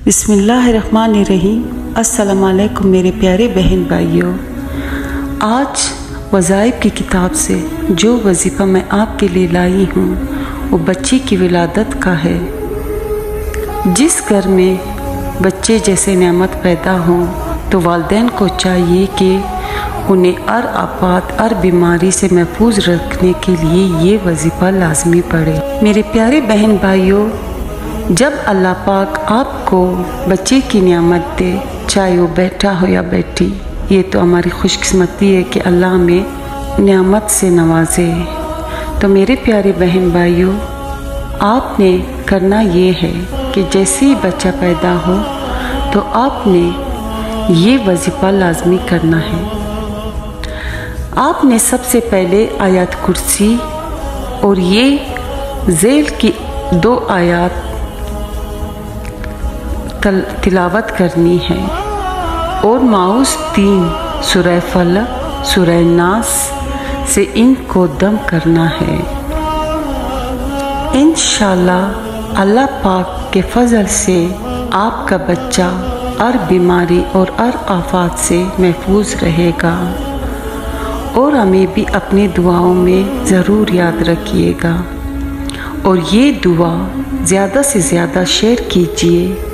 बिस्मिल्लाहिर्रहमानिर्रहीम। अस्सलाम वालेकुम मेरे प्यारे बहन भाइयों। आज वज़ाइफ की किताब से जो वजीफ़ा मैं आपके लिए लाई हूँ वो बच्चे की विलादत का है। जिस घर में बच्चे जैसे नेमत पैदा हों तो वालिदैन को चाहिए कि उन्हें हर आफत हर बीमारी से महफूज रखने के लिए ये वजीफ़ा लाजमी पड़े। मेरे प्यारे बहन भाइयों, जब अल्लाह पाक आपको बच्चे की नियामत दे, चाहे वो बेटा हो या बेटी, ये तो हमारी खुशकिस्मती है कि अल्लाह हमें नियामत से नवाजे। तो मेरे प्यारे बहन भाइयों, आपने करना ये है कि जैसे ही बच्चा पैदा हो तो आपने ये वजीफ़ा लाजमी करना है। आपने सबसे पहले आयत कुर्सी और ये ज़ेल की 2 आयत तिलावत करनी है और माउस 3 सूरह फलक सूरह नास से इनको दम करना है। इंशाअल्लाह अल्लाह पाक के फजल से आपका बच्चा हर बीमारी और हर आफत से महफूज रहेगा। और हमें भी अपनी दुआओं में ज़रूर याद रखिएगा और ये दुआ ज़्यादा से ज़्यादा शेयर कीजिए